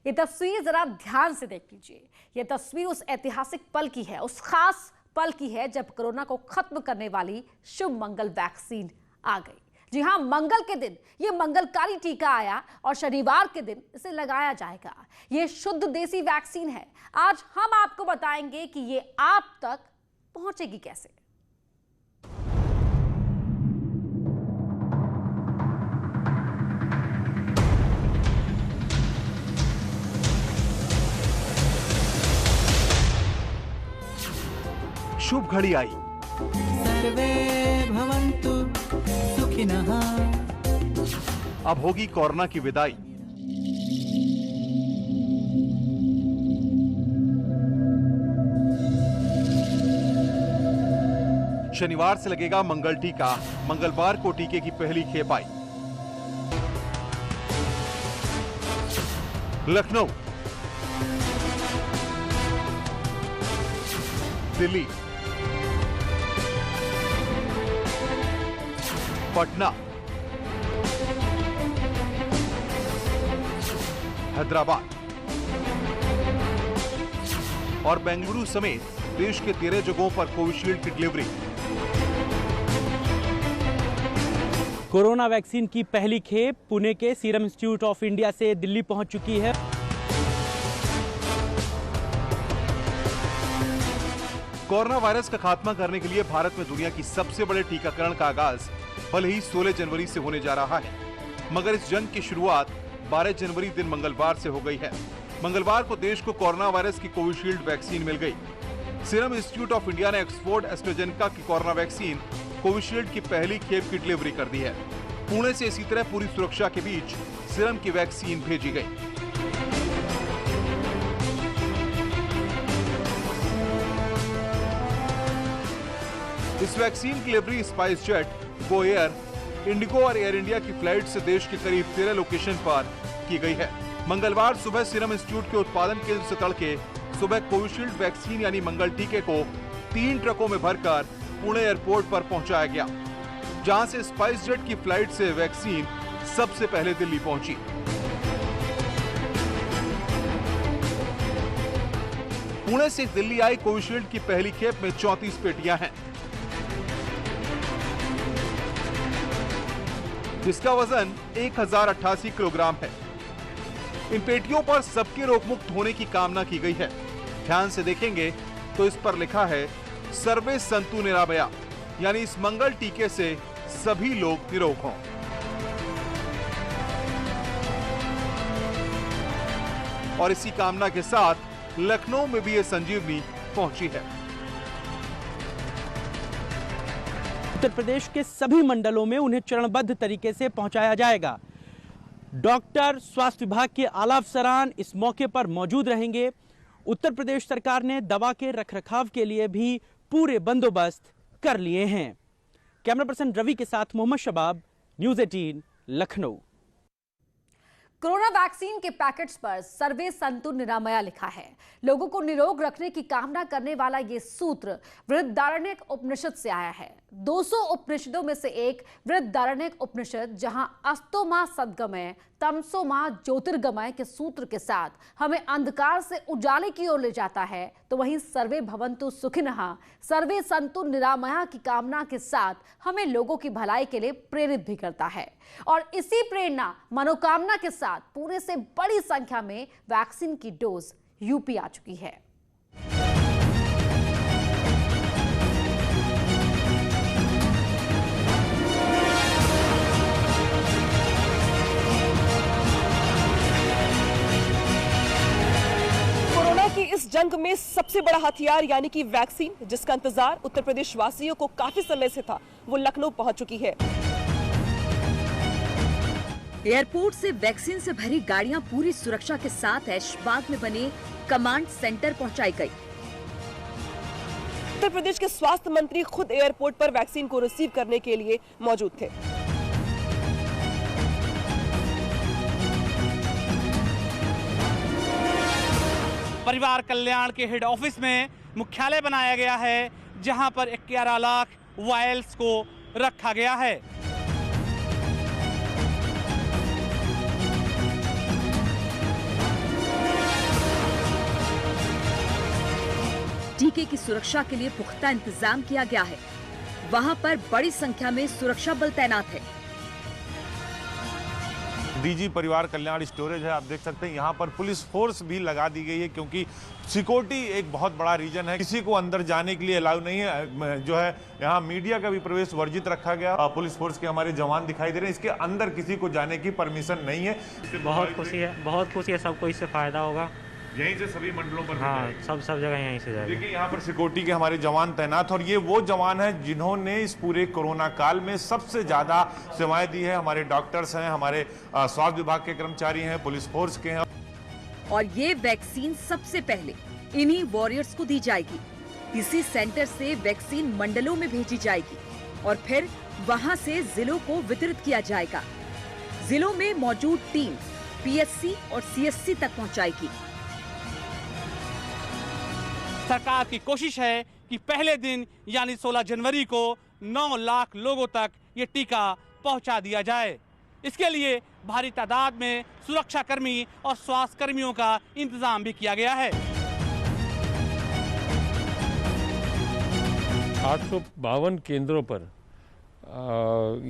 ये तस्वीर जरा ध्यान से देख लीजिए। ये तस्वीर उस ऐतिहासिक पल की है, उस खास पल की है जब कोरोना को खत्म करने वाली शुभ मंगल वैक्सीन आ गई। जी हां, मंगल के दिन ये मंगलकारी टीका आया और शनिवार के दिन इसे लगाया जाएगा। ये शुद्ध देसी वैक्सीन है। आज हम आपको बताएंगे कि ये आप तक पहुंचेगी कैसे। शुभ घड़ी आई। सर्वे भवन्तु सुखिनः। अब होगी कोरोना की विदाई। शनिवार से लगेगा मंगल टीका। मंगलवार को टीके की पहली खेप आई। लखनऊ, दिल्ली, पटना, हैदराबाद और बेंगलुरु समेत देश के 13 जगहों पर कोविशील्ड की डिलीवरी। कोरोना वैक्सीन की पहली खेप पुणे के सीरम इंस्टीट्यूट ऑफ इंडिया से दिल्ली पहुंच चुकी है। कोरोना वायरस का खात्मा करने के लिए भारत में दुनिया की सबसे बड़े टीकाकरण का आगाज भले ही 16 जनवरी से होने जा रहा है, मगर इस जंग की शुरुआत 12 जनवरी दिन मंगलवार से हो गई है। मंगलवार को देश को कोरोना वायरस की कोविशील्ड वैक्सीन मिल गई। सीरम इंस्टीट्यूट ऑफ इंडिया ने ऑक्सफोर्ड एस्ट्राजेनेका की कोरोना वैक्सीन कोविशील्ड की पहली खेप की डिलीवरी कर दी है। पुणे से इसी तरह पूरी सुरक्षा के बीच सीरम की वैक्सीन भेजी गई। इस वैक्सीन की delivery spice jet, Go Air, Indigo और एयर इंडिया की फ्लाइट से देश के करीब 13 लोकेशन पर की गई है। मंगलवार सुबह सीरम इंस्टीट्यूट के उत्पादन केंद्र से तड़के सुबह कोविशील्ड वैक्सीन यानी मंगल टीके को 3 ट्रकों में भरकर पुणे एयरपोर्ट पर पहुंचाया गया, जहां से स्पाइस जेट की फ्लाइट से वैक्सीन सबसे पहले दिल्ली पहुंची। पुणे से दिल्ली आई कोविशील्ड की पहली खेप में 34 पेटियां हैं, जिसका वजन 1088 किलोग्राम है। इन पेटियों पर सबके रोग मुक्त होने की कामना की गई है। ध्यान से देखेंगे तो इस पर लिखा है सर्वे संतु निरामया, यानी इस मंगल टीके से सभी लोग निरोग हों। और इसी कामना के साथ लखनऊ में भी ये संजीवनी पहुंची है। उत्तर प्रदेश के सभी मंडलों में उन्हें चरणबद्ध तरीके से पहुंचाया जाएगा। डॉक्टर, स्वास्थ्य विभाग के आला अफसरान इस मौके पर मौजूद रहेंगे। उत्तर प्रदेश सरकार ने दवा के रखरखाव के लिए भी पूरे बंदोबस्त कर लिए हैं। कैमरा पर्सन रवि के साथ Mohammad Shabab, news 18, Lucknow. Corona vaccine के पैकेट्स पर सर्वे संतु निरामया लिखा है। लोगों को निरोग रखने की कामना करने वाला ये सूत्र बृहदारण्यक उपनिषद से आया है। 200 उपनिषदों में से एक बृहदारण्यक उपनिषद, जहां अस्तो मां सद्गमय तमसो मां ज्योतिर्गमय के सूत्र के साथ हमें अंधकार से उजाले की ओर ले जाता है, तो वहीं सर्वे भवन्तु सुखिनः, सर्वे संतु निरामया की कामना के साथ हमें लोगों की भलाई के लिए प्रेरित भी करता है। और इसी प्रेरणा मनोकामना के साथ पुणे से बड़ी संख्या में वैक्सीन की डोज यूपी आ चुकी है। कोरोना की इस जंग में सबसे बड़ा हथियार यानी कि वैक्सीन, जिसका इंतजार उत्तर प्रदेश वासियों को काफी समय से था, वो लखनऊ पहुंच चुकी है। एयरपोर्ट से वैक्सीन से भरी गाड़ियां पूरी सुरक्षा के साथ ऐशबाग में बने कमांड सेंटर पहुंचाई गई। उत्तर प्रदेश के स्वास्थ्य मंत्री खुद एयरपोर्ट पर वैक्सीन को रिसीव करने के लिए मौजूद थे। परिवार कल्याण के हेड ऑफिस में मुख्यालय बनाया गया है, जहां पर 11 लाख वायल्स को रखा गया है। टीके की सुरक्षा के लिए पुख्ता इंतजाम किया गया है। वहां पर बड़ी संख्या में सुरक्षा बल तैनात है। डीजी परिवार कल्याण स्टोरेज है, आप देख सकते हैं यहाँ पर पुलिस फोर्स भी लगा दी गई है, क्योंकि सिक्योरिटी एक बहुत बड़ा रीजन है। किसी को अंदर जाने के लिए अलाउ नहीं है। जो है यहाँ मीडिया का भी प्रवेश वर्जित रखा गया। पुलिस फोर्स के हमारे जवान दिखाई दे रहे हैं, इसके अंदर किसी को जाने की परमिशन नहीं है। बहुत खुशी है, सबको इससे फायदा होगा। यहीं से सभी मंडलों पर हाँ, सब जगह यहीं से जाएगा। देखिए यहाँ पर सिक्योरिटी के हमारे जवान तैनात, और ये वो जवान हैं जिन्होंने इस पूरे कोरोना काल में सबसे ज्यादा सेवाएं दी है। हमारे डॉक्टर्स हैं, हमारे स्वास्थ्य विभाग के कर्मचारी हैं, पुलिस फोर्स के हैं। और ये वैक्सीन सबसे पहले इन्हीं वॉरियर्स को दी जाएगी। इसी सेंटर से वैक्सीन मंडलों में भेजी जाएगी और फिर वहां से जिलों को वितरित किया जाएगा। जिलों में मौजूद टीम पीएचसी और सीएचसी तक पहुंचाएगी। सरकार की कोशिश है कि पहले दिन यानी 16 जनवरी को 9 लाख लोगों तक ये टीका पहुंचा दिया जाए। इसके लिए भारी तादाद में सुरक्षा कर्मी और स्वास्थ्य कर्मियों का इंतजाम भी किया गया है। 852 केंद्रों पर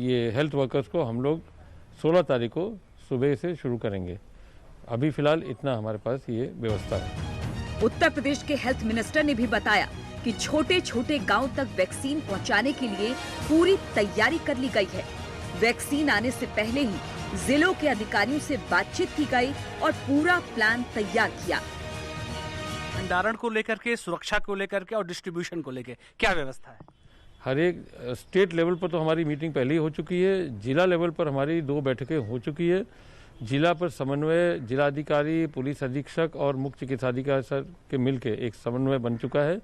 ये हेल्थ वर्कर्स को हम लोग 16 तारीख को सुबह से शुरू करेंगे। अभी फिलहाल इतना हमारे पास ये व्यवस्था है। उत्तर प्रदेश के हेल्थ मिनिस्टर ने भी बताया कि छोटे छोटे गांव तक वैक्सीन पहुंचाने के लिए पूरी तैयारी कर ली गई है। वैक्सीन आने से पहले ही जिलों के अधिकारियों से बातचीत की गई और पूरा प्लान तैयार किया। भंडारण को लेकर के, सुरक्षा को लेकर के और डिस्ट्रीब्यूशन को लेकर क्या व्यवस्था है? हर एक स्टेट लेवल पर तो हमारी मीटिंग पहले ही हो चुकी है। जिला लेवल पर हमारी 2 बैठकें हो चुकी है। जिला पर समन्वय, जिलाधिकारी, पुलिस अधीक्षक और मुख्य चिकित्साधिकारी सर के मिलके एक समन्वय बन चुका है।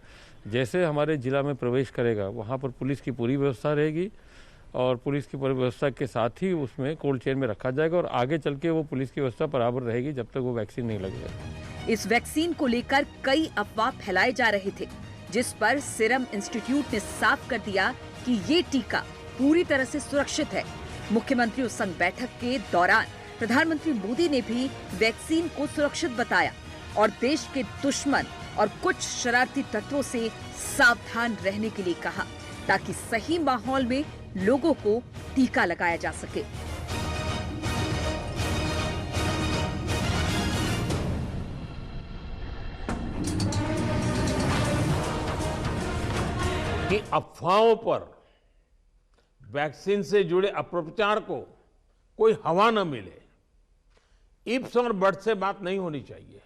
जैसे हमारे जिला में प्रवेश करेगा वहाँ पर पुलिस की पूरी व्यवस्था रहेगी और पुलिस की पूरी व्यवस्था के साथ ही उसमें कोल्ड चेन में रखा जाएगा और आगे चल के वो पुलिस की व्यवस्था बराबर रहेगी जब तक वो वैक्सीन नहीं लगेगा। इस वैक्सीन को लेकर कई अफवाह फैलाए जा रहे थे, जिस पर सीरम इंस्टीट्यूट ने साफ कर दिया कि ये टीका पूरी तरह से सुरक्षित है। मुख्यमंत्रियों संग बैठक के दौरान प्रधानमंत्री मोदी ने भी वैक्सीन को सुरक्षित बताया और देश के दुश्मन और कुछ शरारती तत्वों से सावधान रहने के लिए कहा, ताकि सही माहौल में लोगों को टीका लगाया जा सके। कि अफवाहों पर वैक्सीन से जुड़े अपप्रचार को कोई हवा न मिले, इफ्स और बट्स से बात नहीं होनी चाहिए।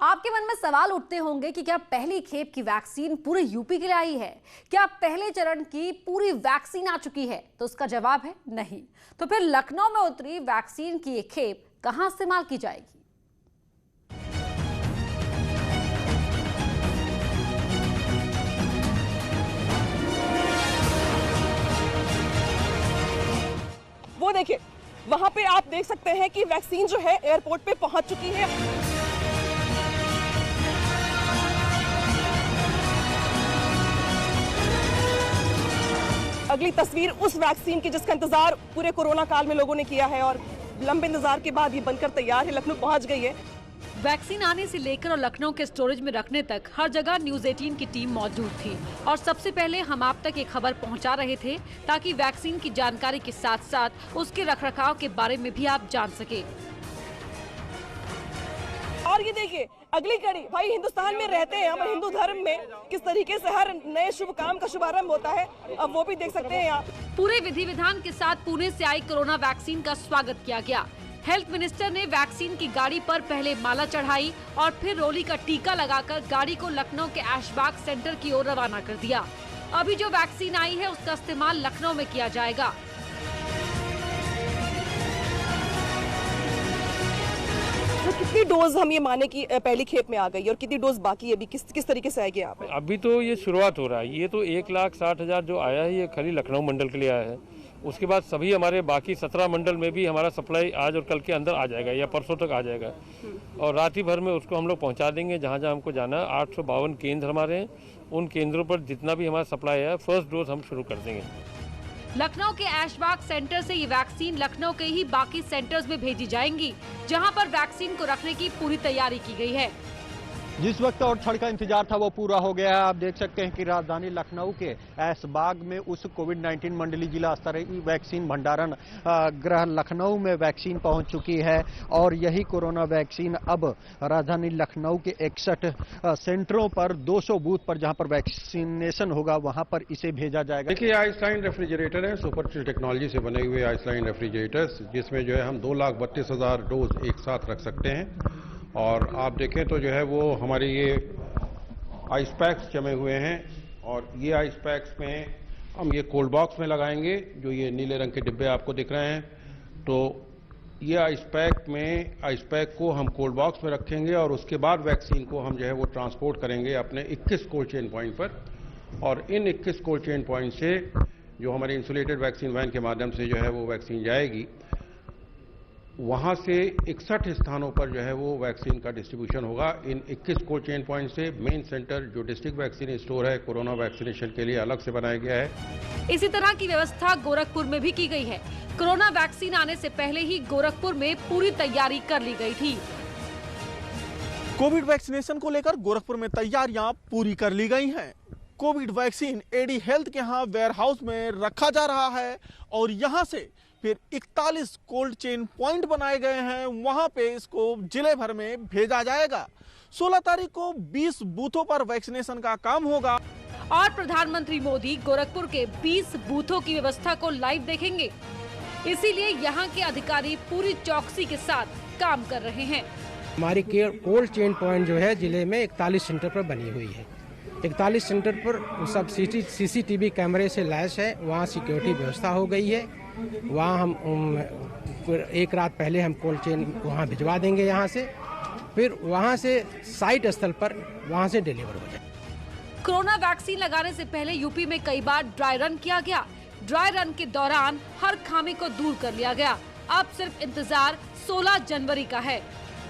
आपके मन में सवाल उठते होंगे कि क्या पहली खेप की वैक्सीन पूरे यूपी के लिए आई है? क्या पहले चरण की पूरी वैक्सीन आ चुकी है? तो उसका जवाब है नहीं। तो फिर लखनऊ में उतरी वैक्सीन की एक खेप कहां इस्तेमाल की जाएगी? वो देखिए, वहां पे आप देख सकते हैं कि वैक्सीन जो है एयरपोर्ट पे पहुंच चुकी है। अगली तस्वीर उस वैक्सीन की जिसका इंतजार पूरे कोरोना काल में लोगों ने किया है और लंबे इंतजार के बाद ये बनकर तैयार है, लखनऊ पहुंच गई है। वैक्सीन आने से लेकर और लखनऊ के स्टोरेज में रखने तक हर जगह न्यूज 18 की टीम मौजूद थी और सबसे पहले हम आप तक ये खबर पहुंचा रहे थे ताकि वैक्सीन की जानकारी के साथ साथ उसके रखरखाव के बारे में भी आप जान सके। और ये देखिए अगली कड़ी, भाई हिंदुस्तान में रहते हैं हम, हिंदू धर्म में किस तरीके से हर नए शुभ काम का शुभारंभ होता है, अब वो भी देख सकते हैं आप। पूरे विधि विधान के साथ पुणे से आई कोरोना वैक्सीन का स्वागत किया गया। हेल्थ मिनिस्टर ने वैक्सीन की गाड़ी पर पहले माला चढ़ाई और फिर रोली का टीका लगाकर गाड़ी को लखनऊ के ऐशबाग सेंटर की ओर रवाना कर दिया। अभी जो वैक्सीन आई है उसका इस्तेमाल लखनऊ में किया जाएगा। तो कितनी डोज हम ये माने कि पहली खेप में आ गई और कितनी डोज बाकी है, अभी किस तरीके से आएगी आप? अभी तो ये शुरुआत हो रहा है। ये तो 1,60,000 जो आया है ये खाली लखनऊ मंडल के लिए आया है। उसके बाद सभी हमारे बाकी 17 मंडल में भी हमारा सप्लाई आज और कल के अंदर आ जाएगा या परसों तक आ जाएगा और रात ही भर में उसको हम लोग पहुंचा देंगे जहां जहां हमको जाना है। 852 केंद्र हमारे हैं, उन केंद्रों पर जितना भी हमारा सप्लाई है फर्स्ट डोज हम शुरू कर देंगे। लखनऊ के ऐशबाग सेंटर से ये वैक्सीन लखनऊ के ही बाकी सेंटर्स में भेजी जाएंगी जहां पर वैक्सीन को रखने की पूरी तैयारी की गई है। जिस वक्त और क्षण का इंतजार था वो पूरा हो गया है। आप देख सकते हैं कि राजधानी लखनऊ के ऐशबाग में उस कोविड-19 मंडलीय जिला स्तरीय वैक्सीन भंडारण गृह लखनऊ में वैक्सीन पहुंच चुकी है और यही कोरोना वैक्सीन अब राजधानी लखनऊ के 61 सेंटरों पर 200 बूथ पर जहां पर वैक्सीनेशन होगा वहां पर इसे भेजा जाएगा। देखिए, आइसलाइन रेफ्रिजरेटर है, सुपर टेक्नोलॉजी से बने हुए आइसलाइन रेफ्रिजरेटर्स, जिसमें जो है हम 2,32,000 डोज एक साथ रख सकते हैं। और आप देखें तो जो है वो हमारे ये आइस पैक्स जमे हुए हैं और ये आइस पैक्स में हम ये कोल्ड बॉक्स में लगाएंगे, जो ये नीले रंग के डिब्बे आपको दिख रहे हैं। तो ये आइस पैक को हम कोल्ड बॉक्स में रखेंगे और उसके बाद वैक्सीन को हम जो है वो ट्रांसपोर्ट करेंगे अपने 21 कोल्ड चेन पॉइंट पर। और इन 21 कोल्ड चेन पॉइंट से जो हमारे इंसुलेटेड वैक्सीन वैन के माध्यम से जो है वो वैक्सीन जाएगी, वहां से 61 स्थानों पर जो है वो वैक्सीन का डिस्ट्रीब्यूशन होगा। इन 21 कोल्ड चेन पॉइंट से मेन सेंटर जो डिस्ट्रिक्ट वैक्सीन स्टोर है कोरोना वैक्सीनेशन के लिए अलग से बनाया गया है। इसी तरह की व्यवस्था गोरखपुर में भी की गई है। कोरोना वैक्सीन आने से पहले ही गोरखपुर में पूरी तैयारी कर ली गई थी। कोविड वैक्सीनेशन को लेकर गोरखपुर में तैयारियां पूरी कर ली गई हैं। कोविड वैक्सीन एडी हेल्थ के यहाँ वेयर हाउस में रखा जा रहा है और यहाँ से फिर 41 कोल्ड चेन पॉइंट बनाए गए हैं, वहां पे इसको जिले भर में भेजा जाएगा। 16 तारीख को 20 बूथों पर वैक्सीनेशन का काम होगा और प्रधानमंत्री मोदी गोरखपुर के 20 बूथों की व्यवस्था को लाइव देखेंगे। इसीलिए यहाँ के अधिकारी पूरी चौकसी के साथ काम कर रहे हैं। हमारी कोल्ड चेन पॉइंट जो है जिले में 41 सेंटर पर बनी हुई है। 41 सेंटर पर सब CCTV कैमरे से लैस है, वहाँ सिक्योरिटी व्यवस्था हो गई है। वहाँ हम एक रात पहले हम कोल्ड चेन वहाँ भिजवा देंगे यहाँ से, फिर वहाँ से साइट स्थल पर वहाँ से डिलीवर हो जाए। कोरोना वैक्सीन लगाने से पहले यूपी में कई बार ड्राई रन किया गया। ड्राई रन के दौरान हर खामी को दूर कर लिया गया। अब सिर्फ इंतजार 16 जनवरी का है।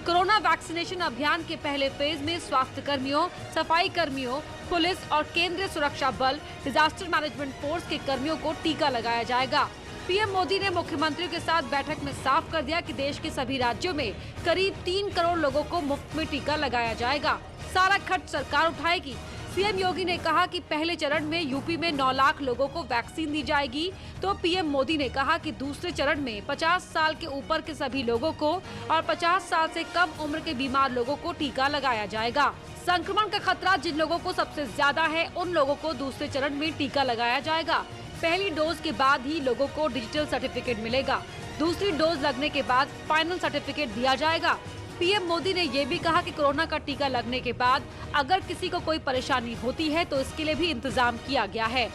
कोरोना वैक्सीनेशन अभियान के पहले फेज में स्वास्थ्य कर्मियों, सफाई कर्मियों, पुलिस और केंद्रीय सुरक्षा बल, डिजास्टर मैनेजमेंट फोर्स के कर्मियों को टीका लगाया जाएगा। पीएम मोदी ने मुख्यमंत्रियों के साथ बैठक में साफ कर दिया कि देश के सभी राज्यों में करीब 3 करोड़ लोगों को मुफ्त में टीका लगाया जाएगा। सारा खर्च सरकार उठाएगी। सीएम योगी ने कहा कि पहले चरण में यूपी में 9 लाख लोगों को वैक्सीन दी जाएगी, तो पीएम मोदी ने कहा कि दूसरे चरण में 50 साल के ऊपर के सभी लोगों को और 50 साल से कम उम्र के बीमार लोगों को टीका लगाया जाएगा। संक्रमण का खतरा जिन लोगों को सबसे ज्यादा है, उन लोगों को दूसरे चरण में टीका लगाया जाएगा। पहली डोज के बाद ही लोगों को डिजिटल सर्टिफिकेट मिलेगा। दूसरी डोज लगने के बाद फाइनल सर्टिफिकेट दिया जाएगा। पीएम मोदी ने ये भी कहा कि कोरोना का टीका लगने के बाद अगर किसी को कोई परेशानी होती है तो इसके लिए भी इंतजाम किया गया है।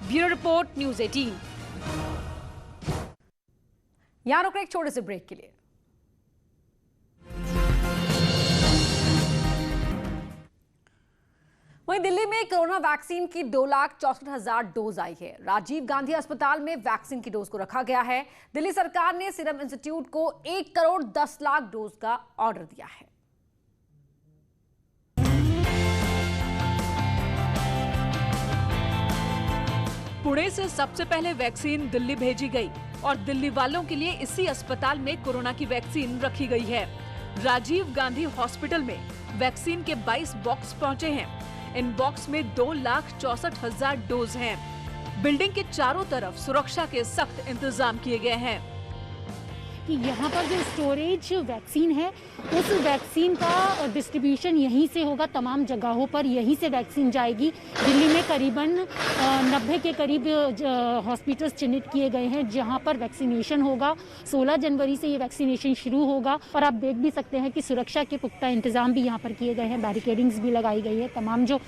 Bureau report, news 18। यहाँ रुक रहे एक छोटे से ब्रेक के लिए। वहीं दिल्ली में कोरोना वैक्सीन की 2,64,000 डोज आई है। राजीव गांधी अस्पताल में वैक्सीन की डोज को रखा गया है। दिल्ली सरकार ने सीरम इंस्टीट्यूट को 1 करोड़ 10 लाख डोज का ऑर्डर दिया है। पुणे से सबसे पहले वैक्सीन दिल्ली भेजी गई और दिल्ली वालों के लिए इसी अस्पताल में कोरोना की वैक्सीन रखी गई है। राजीव गांधी हॉस्पिटल में वैक्सीन के 22 बॉक्स पहुंचे हैं। इन बॉक्स में 2,64,000 डोज हैं। बिल्डिंग के चारों तरफ सुरक्षा के सख्त इंतजाम किए गए हैं। कि यहाँ पर जो स्टोरेज वैक्सीन है उस वैक्सीन का डिस्ट्रीब्यूशन यहीं से होगा, तमाम जगहों पर यहीं से वैक्सीन जाएगी। दिल्ली में करीबन 90 के करीब हॉस्पिटल्स चिन्हित किए गए हैं जहाँ पर वैक्सीनेशन होगा। 16 जनवरी से ये वैक्सीनेशन शुरू होगा और आप देख भी सकते हैं कि सुरक्षा के पुख्ता इंतजाम भी यहाँ पर किए गए हैं। बैरिकेडिंग्स भी लगाई गई है। तमाम जो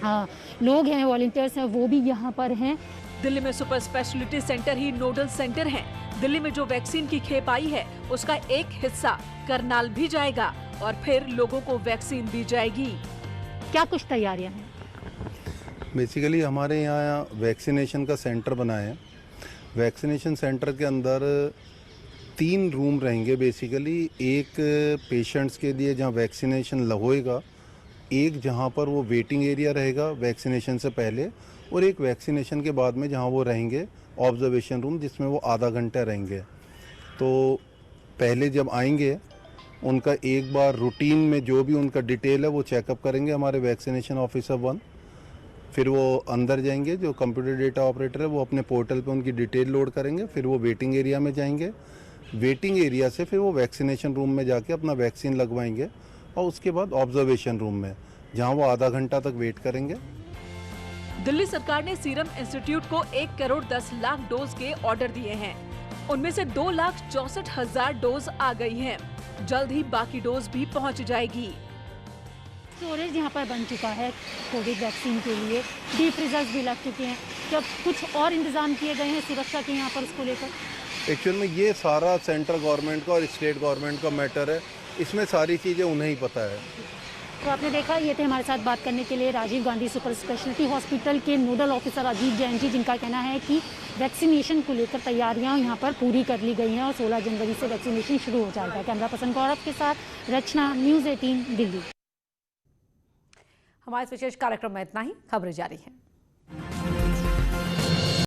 लोग हैं, वॉलंटियर्स हैं, वो भी यहाँ पर हैं। दिल्ली में सुपर स्पेशलिटी सेंटर ही नोडल सेंटर हैं। दिल्ली में जो वैक्सीन की खेप आई है उसका एक हिस्सा करनाल भी जाएगा और फिर लोगों को वैक्सीन दी जाएगी। क्या कुछ तैयारियां हैं? बेसिकली हमारे यहाँ वैक्सीनेशन का सेंटर बनाया है। वैक्सीनेशन सेंटर के अंदर 3 रूम रहेंगे। बेसिकली एक पेशेंट्स के लिए जहाँ वैक्सीनेशन होएगा, एक जहाँ पर वो वेटिंग एरिया रहेगा वैक्सीनेशन से पहले, और एक वैक्सीनेशन के बाद में जहाँ वो रहेंगे ऑब्जर्वेशन रूम, जिसमें वो आधा घंटा रहेंगे। तो पहले जब आएंगे उनका एक बार रूटीन में जो भी उनका डिटेल है वो चेकअप करेंगे हमारे वैक्सीनेशन ऑफिसर 1। फिर वो अंदर जाएंगे, जो कंप्यूटर डेटा ऑपरेटर है वो अपने पोर्टल पे उनकी डिटेल लोड करेंगे। फिर वो वेटिंग एरिया में जाएंगे, वेटिंग एरिया से फिर वो वैक्सीनेशन रूम में जाके अपना वैक्सीन लगवाएंगे और उसके बाद ऑब्जर्वेशन रूम में, जहां वो आधा घंटा तक वेट करेंगे। दिल्ली सरकार ने सीरम इंस्टीट्यूट को 1 करोड़ 10 लाख डोज के ऑर्डर दिए हैं। उनमें से 2,64,000 डोज आ गई हैं। जल्द ही बाकी डोज भी पहुंच जाएगी। स्टोरेज यहाँ पर बन चुका है कोविड वैक्सीन के लिए, डीप फ्रीजर्स भी लग चुके हैं। क्या कुछ और इंतजाम किए गए हैं सुरक्षा के यहाँ पर उसको लेकर? एक्चुअल में ये सारा सेंट्रल गवर्नमेंट का और स्टेट गवर्नमेंट का मैटर है, इसमें सारी चीज़ें उन्हें ही पता है। तो आपने देखा, ये थे हमारे साथ बात करने के लिए Rajiv Gandhi super speciality hospital के नोडल ऑफिसर अजीत जैन जी, जिनका कहना है कि वैक्सीनेशन को लेकर तैयारियां यहाँ पर पूरी कर ली गई हैं और 16 जनवरी से वैक्सीनेशन शुरू हो जाएगा। कैमरा पर्सन गौरव के साथ रचना, न्यूज़ 18 दिल्ली। हमारे इस विशेष कार्यक्रम में इतना ही। खबरें जारी हैं।